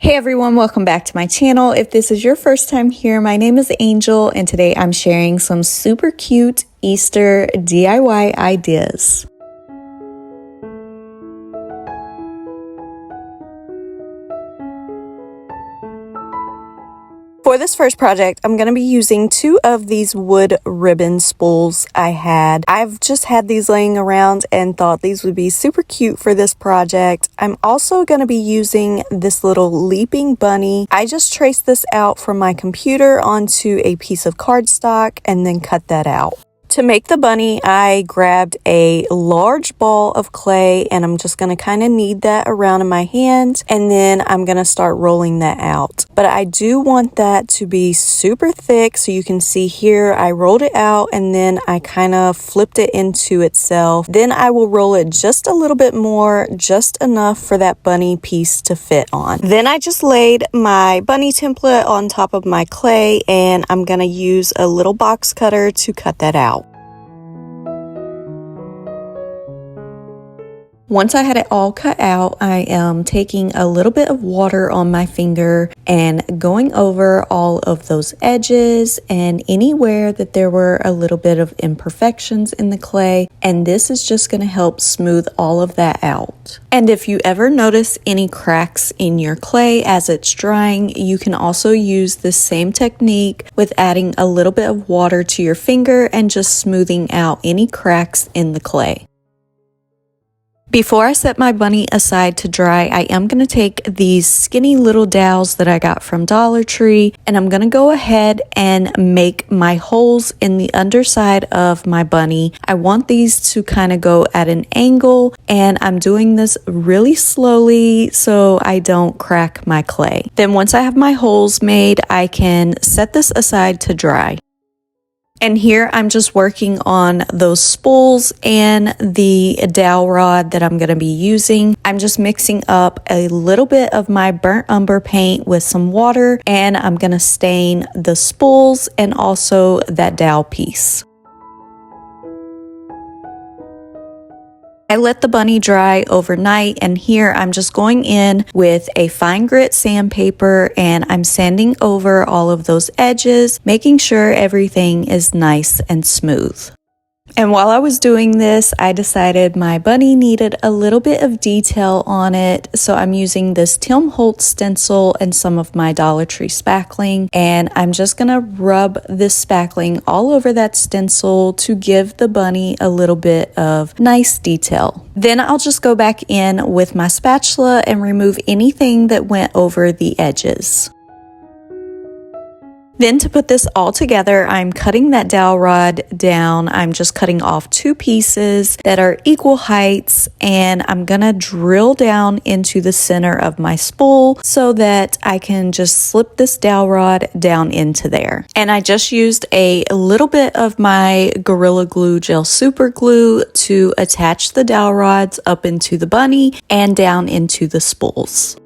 Hey everyone, welcome back to my channel. If this is your first time here, my name is Angel and today I'm sharing some super cute Easter DIY ideas. For this first project, I'm going to be using two of these wood ribbon spools I had. I've just had these laying around and thought these would be super cute for this project. I'm also going to be using this little leaping bunny. I just traced this out from my computer onto a piece of cardstock and then cut that out. To make the bunny, I grabbed a large ball of clay and I'm just going to kind of knead that around in my hand and then I'm going to start rolling that out. But I do want that to be super thick, so you can see here I rolled it out and then I kind of flipped it into itself. Then I will roll it just a little bit more, just enough for that bunny piece to fit on. Then I just laid my bunny template on top of my clay and I'm going to use a little box cutter to cut that out. Once I had it all cut out, I am taking a little bit of water on my finger and going over all of those edges and anywhere that there were a little bit of imperfections in the clay. And this is just going to help smooth all of that out. And if you ever notice any cracks in your clay as it's drying, you can also use the same technique with adding a little bit of water to your finger and just smoothing out any cracks in the clay. Before I set my bunny aside to dry, I am going to take these skinny little dowels that I got from Dollar Tree and I'm going to go ahead and make my holes in the underside of my bunny. I want these to kind of go at an angle and I'm doing this really slowly so I don't crack my clay. Then once I have my holes made, I can set this aside to dry. And here I'm just working on those spools and the dowel rod that I'm going to be using. I'm just mixing up a little bit of my burnt umber paint with some water and I'm going to stain the spools and also that dowel piece. I let the bunny dry overnight and here I'm just going in with a fine grit sandpaper and I'm sanding over all of those edges, making sure everything is nice and smooth. And while I was doing this, I decided my bunny needed a little bit of detail on it. So I'm using this Tim Holtz stencil and some of my Dollar Tree spackling. And I'm just going to rub this spackling all over that stencil to give the bunny a little bit of nice detail. Then I'll just go back in with my spatula and remove anything that went over the edges. Then to put this all together, I'm cutting that dowel rod down. I'm just cutting off two pieces that are equal heights and I'm gonna drill down into the center of my spool so that I can just slip this dowel rod down into there. And I just used a little bit of my Gorilla Glue Gel Super Glue to attach the dowel rods up into the bunny and down into the spools.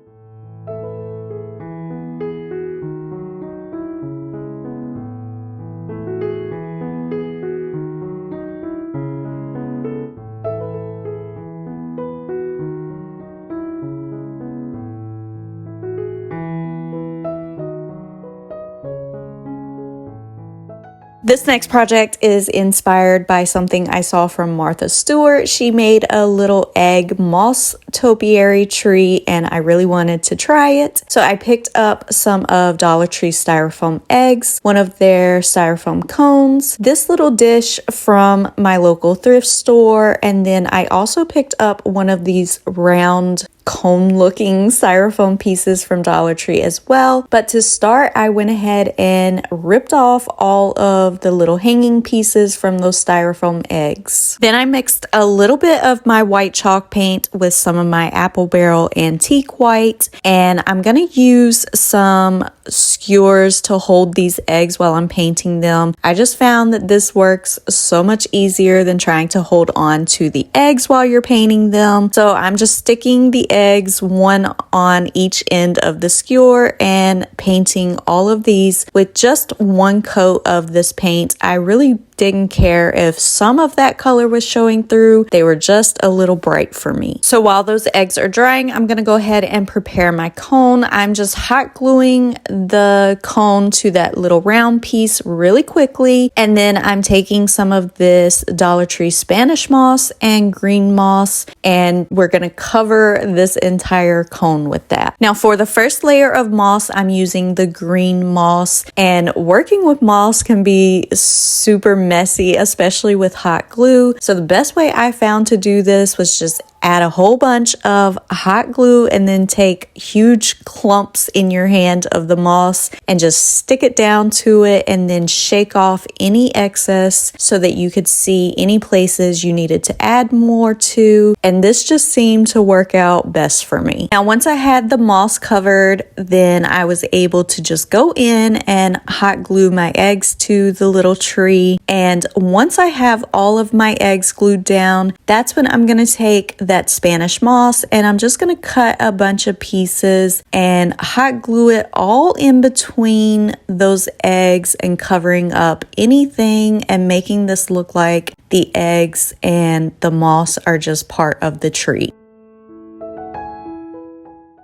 This next project is inspired by something I saw from Martha Stewart. She made a little egg moss topiary tree and I really wanted to try it. So I picked up some of Dollar Tree styrofoam eggs, one of their styrofoam cones, this little dish from my local thrift store, and then I also picked up one of these round cone looking styrofoam pieces from Dollar Tree as well. But to start, I went ahead and ripped off all of the little hanging pieces from those styrofoam eggs. Then I mixed a little bit of my white chalk paint with some of my Apple Barrel Antique White, and I'm gonna use some skewers to hold these eggs while I'm painting them. I just found that this works so much easier than trying to hold on to the eggs while you're painting them. So I'm just sticking the eggs one on each end of the skewer and painting all of these with just one coat of this paint. I really didn't care if some of that color was showing through. They were just a little bright for me. So while those eggs are drying, I'm gonna go ahead and prepare my cone. I'm just hot gluing the cone to that little round piece really quickly. And then I'm taking some of this Dollar Tree Spanish moss and green moss, and we're gonna cover this entire cone with that. Now for the first layer of moss, I'm using the green moss, and working with moss can be super messy, especially with hot glue. So the best way I found to do this was just add a whole bunch of hot glue and then take huge clumps in your hand of the moss and just stick it down to it and then shake off any excess so that you could see any places you needed to add more to. And this just seemed to work out best for me. Now, once I had the moss covered, then I was able to just go in and hot glue my eggs to the little tree. And once I have all of my eggs glued down, that's when I'm going to take that Spanish moss and I'm just going to cut a bunch of pieces and hot glue it all in between those eggs and covering up anything and making this look like the eggs and the moss are just part of the tree.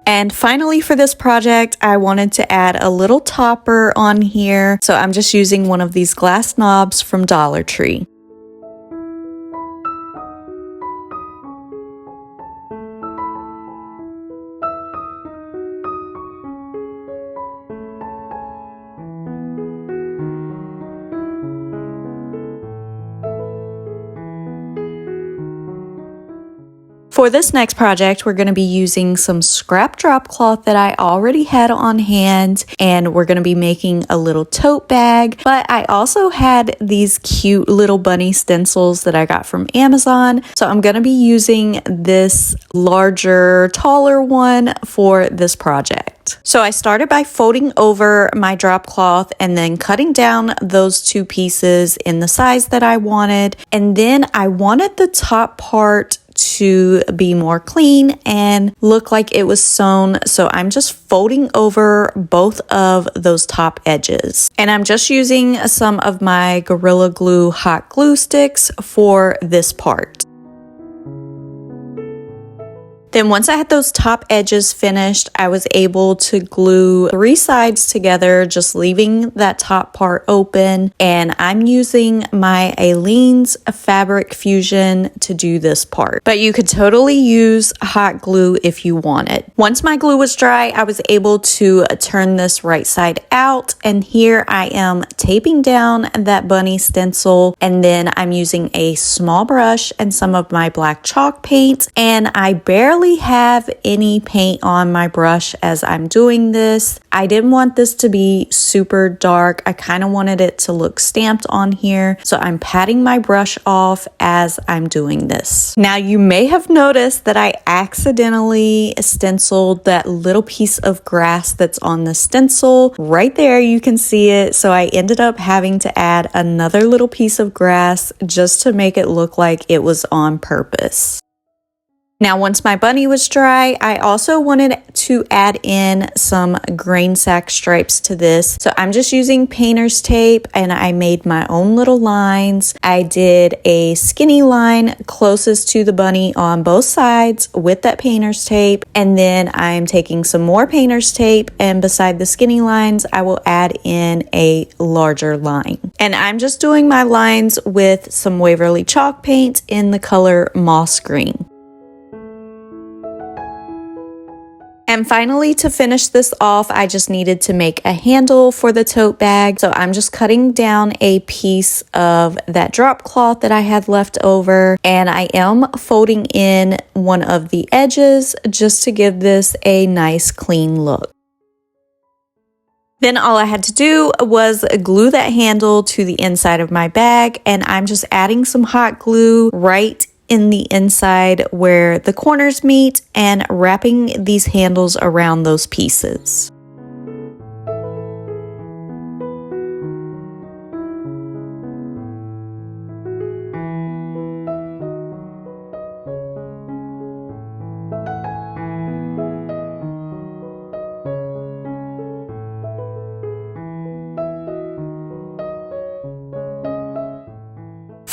And finally for this project, I wanted to add a little topper on here. So I'm just using one of these glass knobs from Dollar Tree. For this next project, we're going to be using some scrap drop cloth that I already had on hand, and we're going to be making a little tote bag. But I also had these cute little bunny stencils that I got from Amazon. So I'm going to be using this larger, taller one for this project. So I started by folding over my drop cloth and then cutting down those two pieces in the size that I wanted. And then I wanted the top part to be more clean and look like it was sewn. So I'm just folding over both of those top edges. And I'm just using some of my Gorilla Glue hot glue sticks for this part. Then once I had those top edges finished, I was able to glue 3 sides together, just leaving that top part open. And I'm using my Aleene's Fabric Fusion to do this part. But you could totally use hot glue if you wanted. Once my glue was dry, I was able to turn this right side out. And here I am taping down that bunny stencil. And then I'm using a small brush and some of my black chalk paint. And I barely have any paint on my brush as I'm doing this. I didn't want this to be super dark. I kind of wanted it to look stamped on here. So I'm patting my brush off as I'm doing this. Now you may have noticed that I accidentally stenciled that little piece of grass that's on the stencil. Right there, you can see it. So I ended up having to add another little piece of grass just to make it look like it was on purpose. Now, once my bunny was dry, I also wanted to add in some grain sack stripes to this. So I'm just using painter's tape and I made my own little lines. I did a skinny line closest to the bunny on both sides with that painter's tape. And then I'm taking some more painter's tape, and beside the skinny lines, I will add in a larger line. And I'm just doing my lines with some Waverly chalk paint in the color moss green. And finally, to finish this off, I just needed to make a handle for the tote bag. So I'm just cutting down a piece of that drop cloth that I had left over, and I am folding in one of the edges just to give this a nice clean look. Then all I had to do was glue that handle to the inside of my bag, and I'm just adding some hot glue right in the inside where the corners meet and wrapping these handles around those pieces.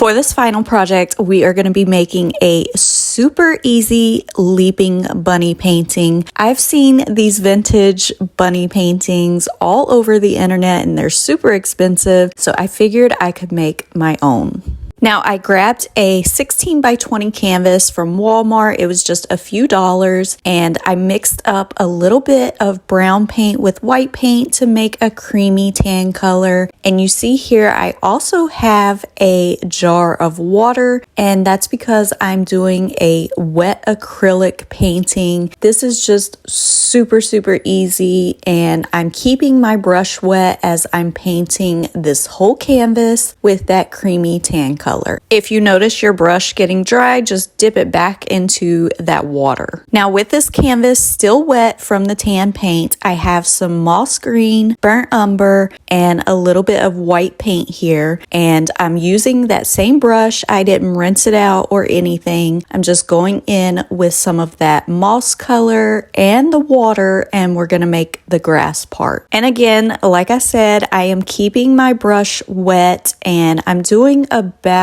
For this final project, we are going to be making a super easy leaping bunny painting. I've seen these vintage bunny paintings all over the internet and they're super expensive, so I figured I could make my own. Now, I grabbed a 16 by 20 canvas from Walmart. It was just a few dollars, and I mixed up a little bit of brown paint with white paint to make a creamy tan color. And you see here, I also have a jar of water, and that's because I'm doing a wet acrylic painting. This is just super easy, and I'm keeping my brush wet as I'm painting this whole canvas with that creamy tan color. If you notice your brush getting dry, just dip it back into that water. Now with this canvas still wet from the tan paint, I have some moss green, burnt umber, and a little bit of white paint here. And I'm using that same brush. I didn't rinse it out or anything. I'm just going in with some of that moss color and the water, and we're gonna make the grass part. And again, like I said, I am keeping my brush wet, and I'm doing about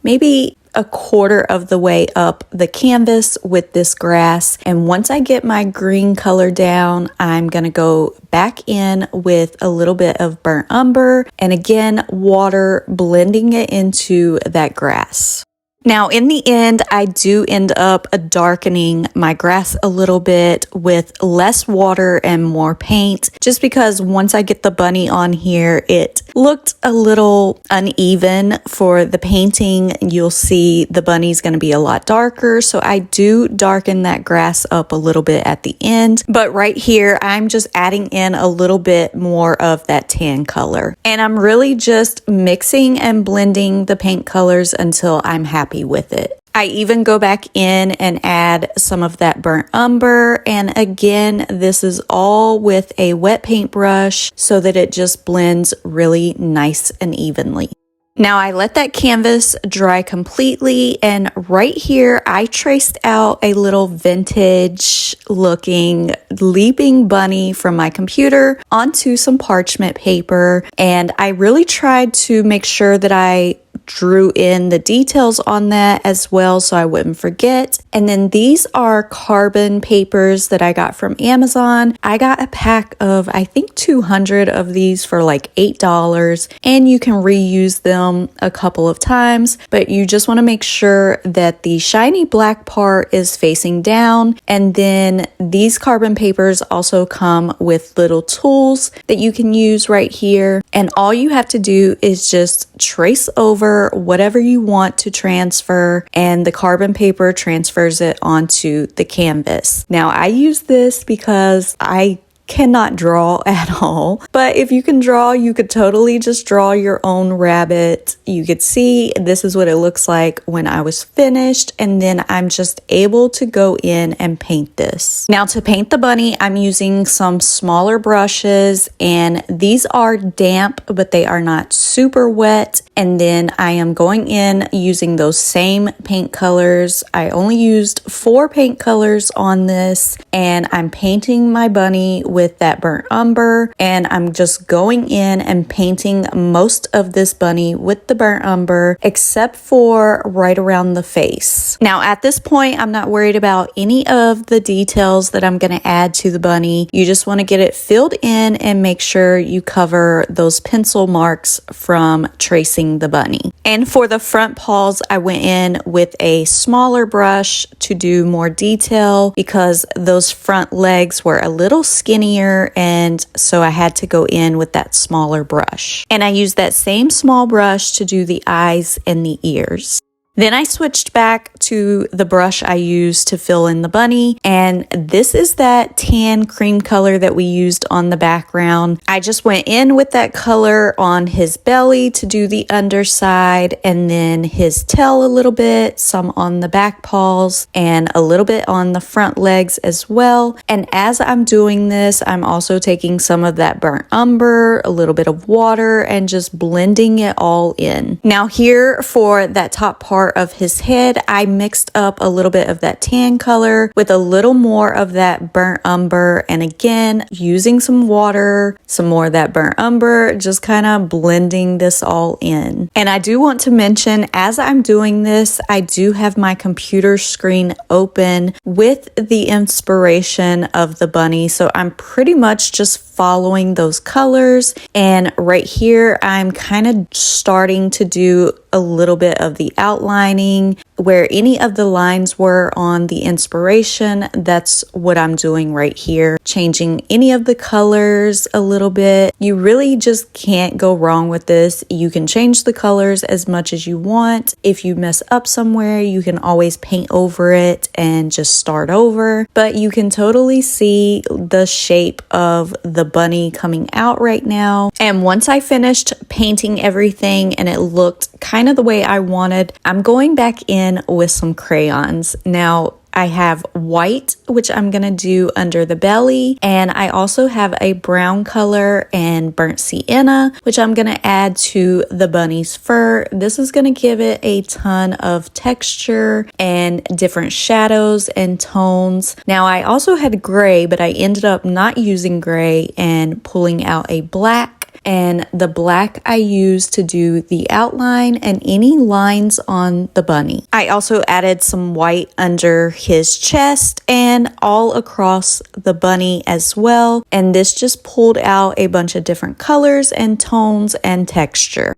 maybe a quarter of the way up the canvas with this grass. And once I get my green color down, I'm going to go back in with a little bit of burnt umber and again, water, blending it into that grass. Now, in the end, I do end up darkening my grass a little bit with less water and more paint, just because once I get the bunny on here, it looked a little uneven for the painting. You'll see the bunny's going to be a lot darker, so I do darken that grass up a little bit at the end. But right here, I'm just adding in a little bit more of that tan color. And I'm really just mixing and blending the paint colors until I'm happy with it. I even go back in and add some of that burnt umber, and again, this is all with a wet paintbrush so that it just blends really nice and evenly. Now I let that canvas dry completely, and right here I traced out a little vintage looking leaping bunny from my computer onto some parchment paper, and I really tried to make sure that I drew in the details on that as well so I wouldn't forget. And then these are carbon papers that I got from Amazon. I got a pack of, I think 200 of these for like $8, and you can reuse them a couple of times, but you just want to make sure that the shiny black part is facing down. And then these carbon papers also come with little tools that you can use right here. And all you have to do is just trace over whatever you want to transfer, and the carbon paper transfers it onto the canvas. Now I use this because I cannot draw at all, but if you can draw, you could totally just draw your own rabbit. You could see this is what it looks like when I was finished, and then I'm just able to go in and paint this. Now to paint the bunny, I'm using some smaller brushes, and these are damp, but they are not super wet. And then I am going in using those same paint colors. I only used 4 paint colors on this, and I'm painting my bunny with that burnt umber, and I'm just going in and painting most of this bunny with the burnt umber except for right around the face. Now at this point, I'm not worried about any of the details that I'm going to add to the bunny. You just want to get it filled in and make sure you cover those pencil marks from tracing the bunny. And for the front paws, I went in with a smaller brush to do more detail because those front legs were a little skinnier, and so I had to go in with that smaller brush. And I used that same small brush to do the eyes and the ears. Then I switched back to the brush I used to fill in the bunny, and this is that tan cream color that we used on the background. I just went in with that color on his belly to do the underside, and then his tail a little bit, some on the back paws, and a little bit on the front legs as well. And as I'm doing this, I'm also taking some of that burnt umber, a little bit of water, and just blending it all in. Now here for that top part of his head, I mixed up a little bit of that tan color with a little more of that burnt umber, and again, using some water, some more of that burnt umber, just kind of blending this all in. And I do want to mention, as I'm doing this, I do have my computer screen open with the inspiration of the bunny, so I'm pretty much just following those colors. And right here, I'm kind of starting to do a little bit of the outlining where any of the lines were on the inspiration. That's what I'm doing right here, changing any of the colors a little bit. You really just can't go wrong with this. You can change the colors as much as you want. If you mess up somewhere, you can always paint over it and just start over, but you can totally see the shape of the bunny coming out right now. And once I finished painting everything and it looked kind of the way I wanted, I'm going back in with some crayons. Now, I have white, which I'm going to do under the belly, and I also have a brown color and burnt sienna, which I'm going to add to the bunny's fur. This is going to give it a ton of texture and different shadows and tones. Now, I also had gray, but I ended up not using gray and pulling out a black. And the black I used to do the outline and any lines on the bunny. I also added some white under his chest and all across the bunny as well. And this just pulled out a bunch of different colors and tones and texture.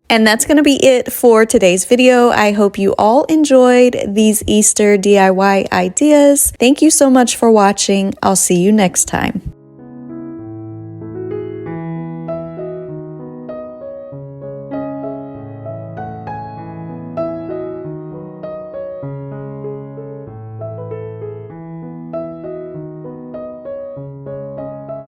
And that's going to be it for today's video. I hope you all enjoyed these Easter DIY ideas. Thank you so much for watching. I'll see you next time.